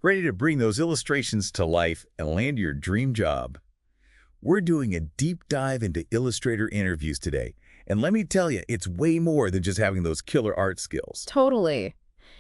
Ready to bring those illustrations to life and land your dream job? We're doing a deep dive into Illustrator interviews today, and let me tell you, it's way more than just having those killer art skills. Totally.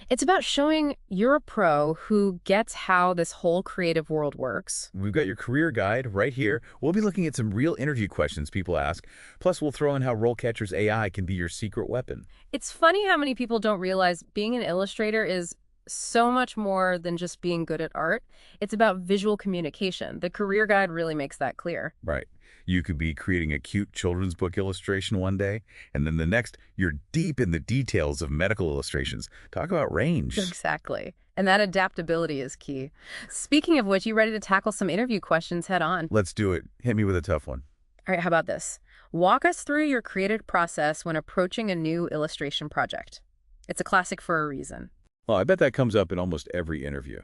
It's about showing you're a pro who gets how this whole creative world works. We've got your career guide right here. We'll be looking at some real interview questions people ask, plus we'll throw in how RoleCatcher's AI can be your secret weapon. It's funny how many people don't realize being an illustrator is so much more than just being good at art. It's about visual communication. The career guide really makes that clear. Right. You could be creating a cute children's book illustration one day, and then the next, you're deep in the details of medical illustrations. Talk about range. Exactly. And that adaptability is key. Speaking of which, you ready to tackle some interview questions head on? Let's do it. Hit me with a tough one. All right, how about this? Walk us through your creative process when approaching a new illustration project. It's a classic for a reason. Well, I bet that comes up in almost every interview.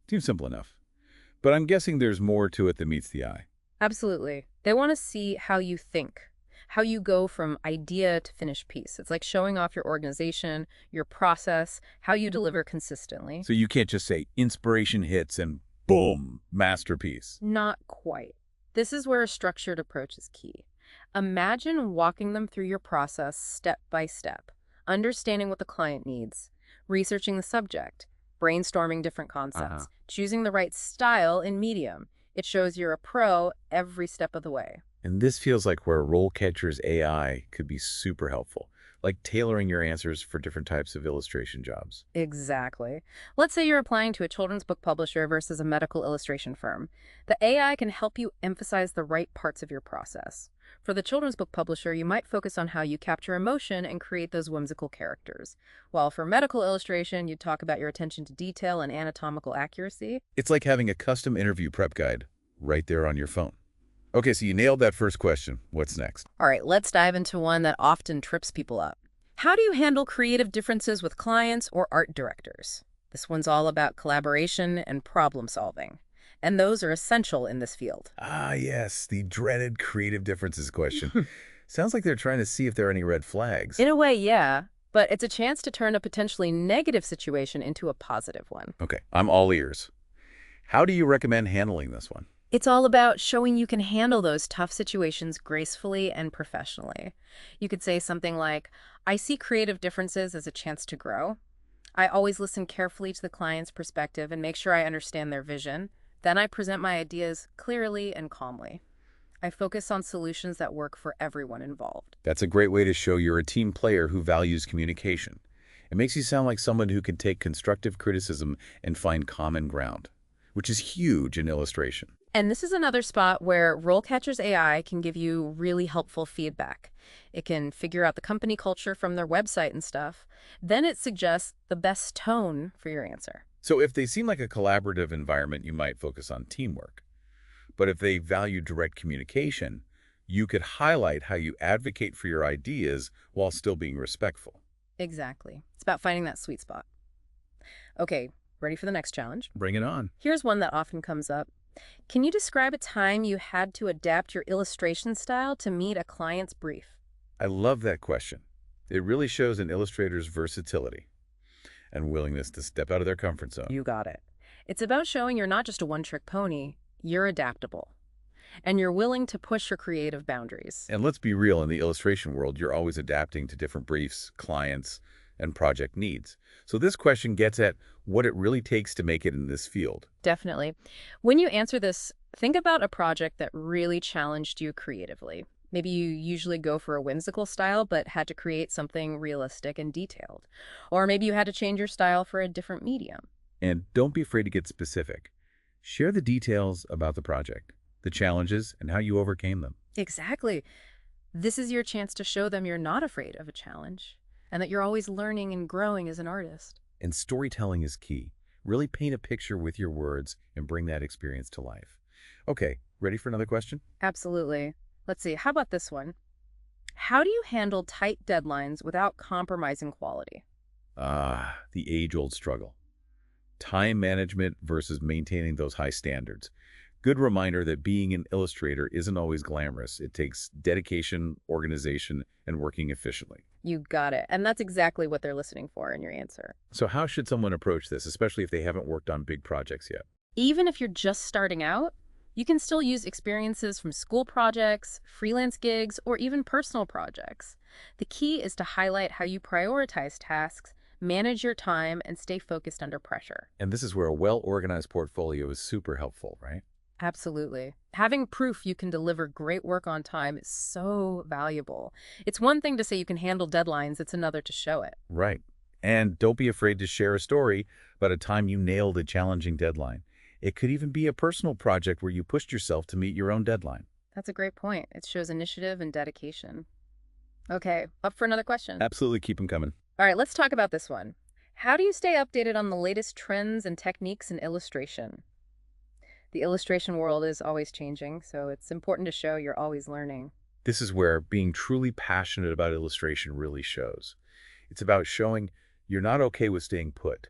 Seems simple enough. But I'm guessing there's more to it than meets the eye. Absolutely. They want to see how you think, how you go from idea to finished piece. It's like showing off your organization, your process, how you deliver consistently. So you can't just say inspiration hits and boom, masterpiece. Not quite. This is where a structured approach is key. Imagine walking them through your process step by step, understanding what the client needs, researching the subject, brainstorming different concepts, choosing the right style and medium. It shows you're a pro every step of the way. And this feels like where RoleCatcher's AI could be super helpful, like tailoring your answers for different types of illustration jobs. Exactly. Let's say you're applying to a children's book publisher versus a medical illustration firm. The AI can help you emphasize the right parts of your process. For the children's book publisher, you might focus on how you capture emotion and create those whimsical characters. While for medical illustration, you'd talk about your attention to detail and anatomical accuracy. It's like having a custom interview prep guide right there on your phone. Okay, so you nailed that first question. What's next? All right, let's dive into one that often trips people up. How do you handle creative differences with clients or art directors? This one's all about collaboration and problem solving. And those are essential in this field. Ah, yes, the dreaded creative differences question. Sounds like they're trying to see if there are any red flags. In a way, yeah, but it's a chance to turn a potentially negative situation into a positive one. Okay, I'm all ears. How do you recommend handling this one? It's all about showing you can handle those tough situations gracefully and professionally. You could say something like, I see creative differences as a chance to grow. I always listen carefully to the client's perspective and make sure I understand their vision. Then I present my ideas clearly and calmly. I focus on solutions that work for everyone involved. That's a great way to show you're a team player who values communication. It makes you sound like someone who can take constructive criticism and find common ground, which is huge in illustration. And this is another spot where RoleCatcher's AI can give you really helpful feedback. It can figure out the company culture from their website and stuff. Then it suggests the best tone for your answer. So if they seem like a collaborative environment, you might focus on teamwork. But if they value direct communication, you could highlight how you advocate for your ideas while still being respectful. Exactly. It's about finding that sweet spot. Okay, ready for the next challenge? Bring it on. Here's one that often comes up. Can you describe a time you had to adapt your illustration style to meet a client's brief? I love that question. It really shows an illustrator's versatility and willingness to step out of their comfort zone. You got it. It's about showing you're not just a one-trick pony, you're adaptable. And you're willing to push your creative boundaries. And let's be real, in the illustration world, you're always adapting to different briefs, clients, and project needs. So this question gets at what it really takes to make it in this field. Definitely. When you answer this, think about a project that really challenged you creatively. Maybe you usually go for a whimsical style, but had to create something realistic and detailed. Or maybe you had to change your style for a different medium. And don't be afraid to get specific. Share the details about the project, the challenges, and how you overcame them. Exactly. This is your chance to show them you're not afraid of a challenge and that you're always learning and growing as an artist. And storytelling is key. Really paint a picture with your words and bring that experience to life. Okay, ready for another question? Absolutely. Let's see, how about this one? How do you handle tight deadlines without compromising quality? Ah, the age-old struggle. Time management versus maintaining those high standards. Good reminder that being an illustrator isn't always glamorous. It takes dedication, organization, and working efficiently. You got it. And that's exactly what they're listening for in your answer. So how should someone approach this, especially if they haven't worked on big projects yet? Even if you're just starting out, you can still use experiences from school projects, freelance gigs, or even personal projects. The key is to highlight how you prioritize tasks, manage your time, and stay focused under pressure. And this is where a well-organized portfolio is super helpful, right? Absolutely. Having proof you can deliver great work on time is so valuable. It's one thing to say you can handle deadlines, it's another to show it. Right. And don't be afraid to share a story about a time you nailed a challenging deadline. It could even be a personal project where you pushed yourself to meet your own deadline. That's a great point. It shows initiative and dedication. Okay, up for another question. Absolutely, keep them coming. All right, let's talk about this one. How do you stay updated on the latest trends and techniques in illustration? The illustration world is always changing, so it's important to show you're always learning. This is where being truly passionate about illustration really shows. It's about showing you're not okay with staying put.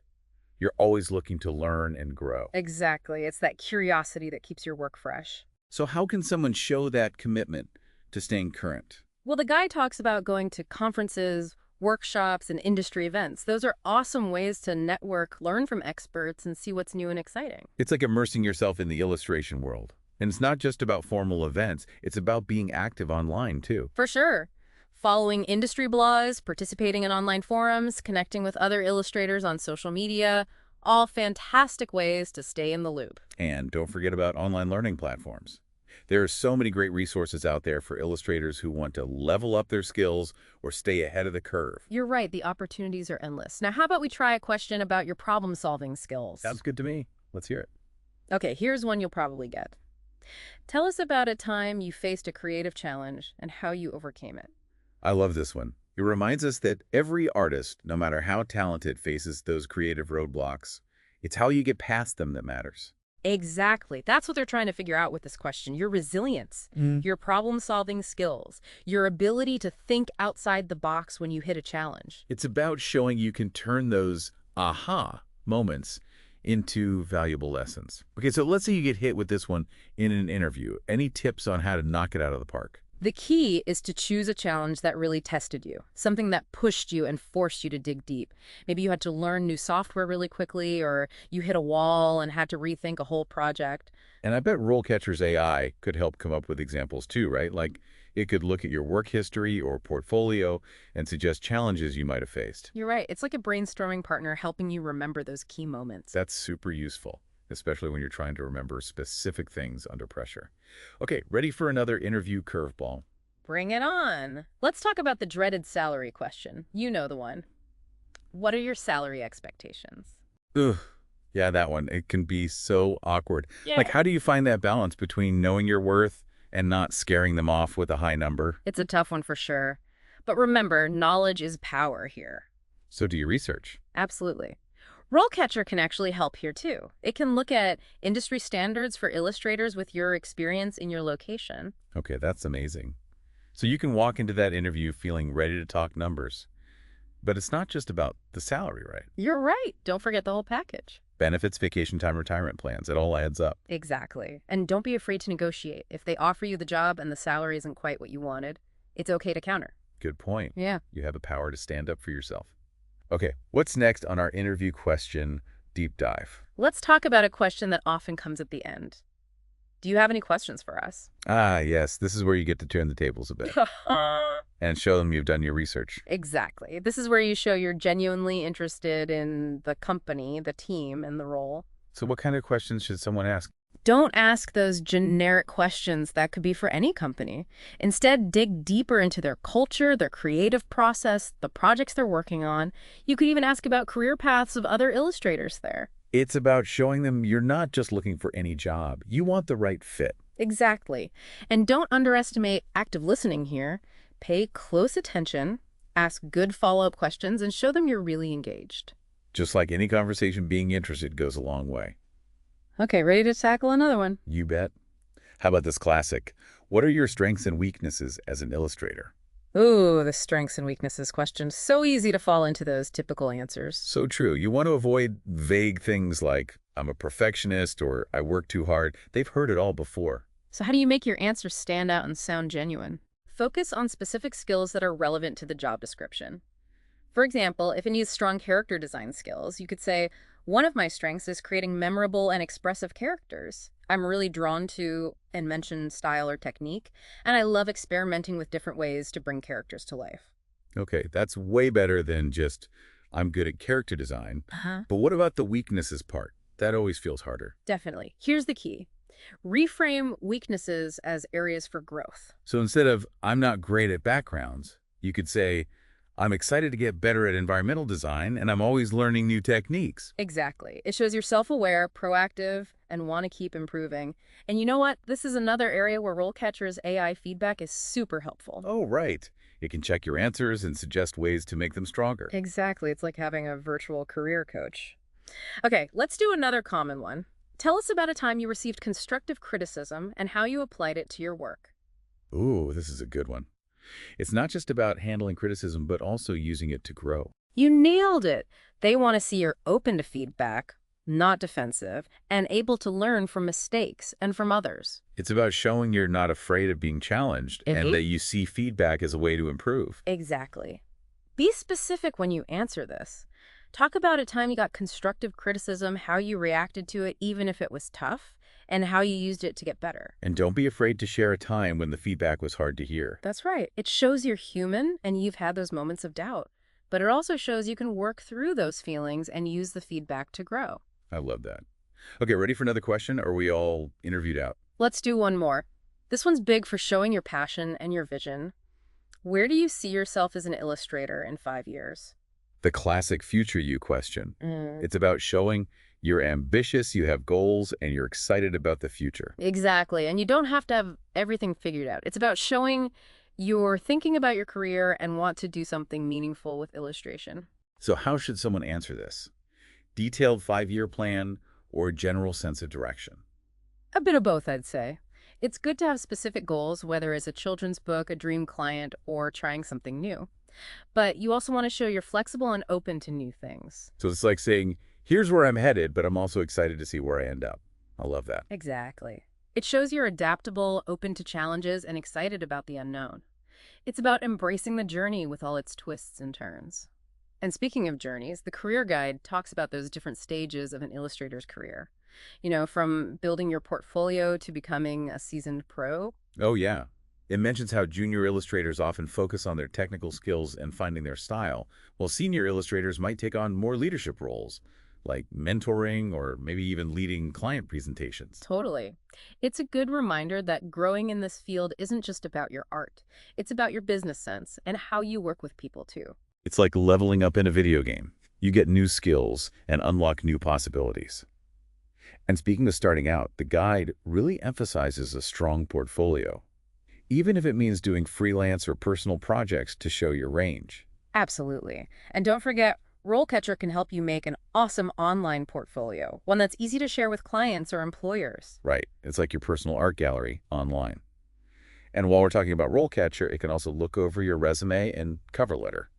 You're always looking to learn and grow. Exactly. It's that curiosity that keeps your work fresh. So how can someone show that commitment to staying current? Well, the guy talks about going to conferences, workshops, and industry events. Those are awesome ways to network, learn from experts, and see what's new and exciting. It's like immersing yourself in the illustration world. And it's not just about formal events. It's about being active online, too. For sure. Following industry blogs, participating in online forums, connecting with other illustrators on social media, all fantastic ways to stay in the loop. And don't forget about online learning platforms. There are so many great resources out there for illustrators who want to level up their skills or stay ahead of the curve. You're right, the opportunities are endless. Now, how about we try a question about your problem-solving skills? Sounds good to me. Let's hear it. Okay, here's one you'll probably get. Tell us about a time you faced a creative challenge and how you overcame it. I love this one. It reminds us that every artist, no matter how talented, faces those creative roadblocks. It's how you get past them that matters. Exactly. That's what they're trying to figure out with this question. Your resilience, your problem-solving skills, your ability to think outside the box when you hit a challenge. It's about showing you can turn those aha moments into valuable lessons. Okay, so let's say you get hit with this one in an interview. Any tips on how to knock it out of the park? The key is to choose a challenge that really tested you, something that pushed you and forced you to dig deep. Maybe you had to learn new software really quickly, or you hit a wall and had to rethink a whole project. And I bet RoleCatcher's AI could help come up with examples too, right? Like it could look at your work history or portfolio and suggest challenges you might have faced. You're right. It's like a brainstorming partner helping you remember those key moments. That's super useful, especially when you're trying to remember specific things under pressure. Okay, ready for another interview curveball? Bring it on. Let's talk about the dreaded salary question. You know the one. What are your salary expectations? Ugh. Yeah, that one. It can be so awkward. Yeah. Like, how do you find that balance between knowing your worth and not scaring them off with a high number? It's a tough one for sure. But remember, knowledge is power here. So do your research. Absolutely. RoleCatcher can actually help here too. It can look at industry standards for illustrators with your experience in your location. Okay, that's amazing. So you can walk into that interview feeling ready to talk numbers. But it's not just about the salary, right? You're right. Don't forget the whole package. Benefits, vacation time, retirement plans. It all adds up. Exactly. And don't be afraid to negotiate. If they offer you the job and the salary isn't quite what you wanted, it's okay to counter. Good point. Yeah. You have the power to stand up for yourself. Okay, what's next on our interview question deep dive? Let's talk about a question that often comes at the end. Do you have any questions for us? Ah, yes. This is where you get to turn the tables a bit and show them you've done your research. Exactly. This is where you show you're genuinely interested in the company, the team, and the role. So what kind of questions should someone ask? Don't ask those generic questions that could be for any company. Instead, dig deeper into their culture, their creative process, the projects they're working on. You could even ask about career paths of other illustrators there. It's about showing them you're not just looking for any job. You want the right fit. Exactly. And don't underestimate active listening here. Pay close attention, ask good follow-up questions, and show them you're really engaged. Just like any conversation, being interested goes a long way. Okay, ready to tackle another one? You bet. How about this classic? What are your strengths and weaknesses as an illustrator? Ooh, the strengths and weaknesses question. So easy to fall into those typical answers. So true. You want to avoid vague things like, I'm a perfectionist or I work too hard. They've heard it all before. So how do you make your answers stand out and sound genuine? Focus on specific skills that are relevant to the job description. For example, if it needs strong character design skills, you could say, one of my strengths is creating memorable and expressive characters. I'm really drawn to and mention style or technique, and I love experimenting with different ways to bring characters to life. Okay, that's way better than just, I'm good at character design. Uh-huh. But what about the weaknesses part? That always feels harder. Definitely. Here's the key. Reframe weaknesses as areas for growth. So instead of, I'm not great at backgrounds, you could say, I'm excited to get better at environmental design, and I'm always learning new techniques. Exactly. It shows you're self-aware, proactive, and want to keep improving. And you know what? This is another area where RoleCatcher's AI feedback is super helpful. Oh, right. It can check your answers and suggest ways to make them stronger. Exactly. It's like having a virtual career coach. Okay, let's do another common one. Tell us about a time you received constructive criticism and how you applied it to your work. Ooh, this is a good one. It's not just about handling criticism, but also using it to grow. You nailed it. They want to see you're open to feedback, not defensive, and able to learn from mistakes and from others. It's about showing you're not afraid of being challenged and that you see feedback as a way to improve. Exactly. Be specific when you answer this. Talk about a time you got constructive criticism, how you reacted to it, even if it was tough, and how you used it to get better. And don't be afraid to share a time when the feedback was hard to hear. That's right. It shows you're human and you've had those moments of doubt. But it also shows you can work through those feelings and use the feedback to grow. I love that. Okay, ready for another question? Or are we all interviewed out? Let's do one more. This one's big for showing your passion and your vision. Where do you see yourself as an illustrator in 5 years? The classic future you question. It's about showing you're ambitious, you have goals, and you're excited about the future. Exactly. And you don't have to have everything figured out. It's about showing you're thinking about your career and want to do something meaningful with illustration. So how should someone answer this? Detailed 5-year plan or general sense of direction? A bit of both, I'd say. It's good to have specific goals, whether it's a children's book, a dream client, or trying something new. But you also want to show you're flexible and open to new things. So it's like saying, here's where I'm headed, but I'm also excited to see where I end up. I love that. Exactly. It shows you're adaptable, open to challenges, and excited about the unknown. It's about embracing the journey with all its twists and turns. And speaking of journeys, the career guide talks about those different stages of an illustrator's career. You know, from building your portfolio to becoming a seasoned pro. Oh, yeah. It mentions how junior illustrators often focus on their technical skills and finding their style, while senior illustrators might take on more leadership roles, like mentoring or maybe even leading client presentations. Totally. It's a good reminder that growing in this field isn't just about your art. It's about your business sense and how you work with people, too. It's like leveling up in a video game. You get new skills and unlock new possibilities. And speaking of starting out, the guide really emphasizes a strong portfolio, even if it means doing freelance or personal projects to show your range. Absolutely. And don't forget, RoleCatcher can help you make an awesome online portfolio, one that's easy to share with clients or employers. Right. It's like your personal art gallery online. And while we're talking about RoleCatcher, it can also look over your resume and cover letter.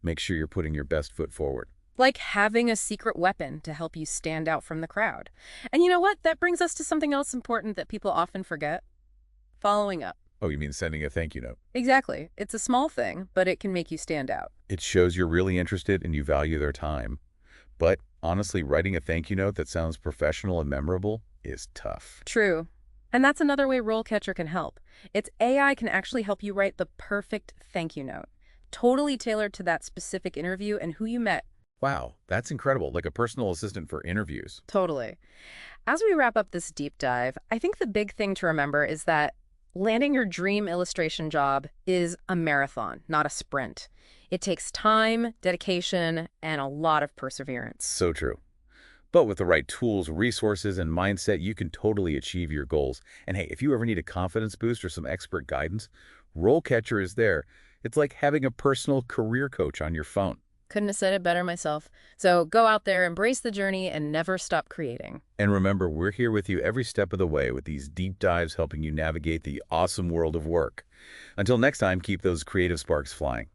Make sure you're putting your best foot forward. Like having a secret weapon to help you stand out from the crowd. And you know what? That brings us to something else important that people often forget. Following up. Oh, you mean sending a thank you note? Exactly. It's a small thing, but it can make you stand out. It shows you're really interested and you value their time. But honestly, writing a thank you note that sounds professional and memorable is tough. True. And that's another way RoleCatcher can help. Its AI can actually help you write the perfect thank you note, totally tailored to that specific interview and who you met. Wow, that's incredible, like a personal assistant for interviews. Totally. As we wrap up this deep dive, I think the big thing to remember is that landing your dream illustration job is a marathon, not a sprint. It takes time, dedication, and a lot of perseverance. So true. But with the right tools, resources, and mindset, you can totally achieve your goals. And hey, if you ever need a confidence boost or some expert guidance, RoleCatcher is there. It's like having a personal career coach on your phone. Couldn't have said it better myself. So go out there, embrace the journey, and never stop creating. And remember, we're here with you every step of the way with these deep dives helping you navigate the awesome world of work. Until next time, keep those creative sparks flying.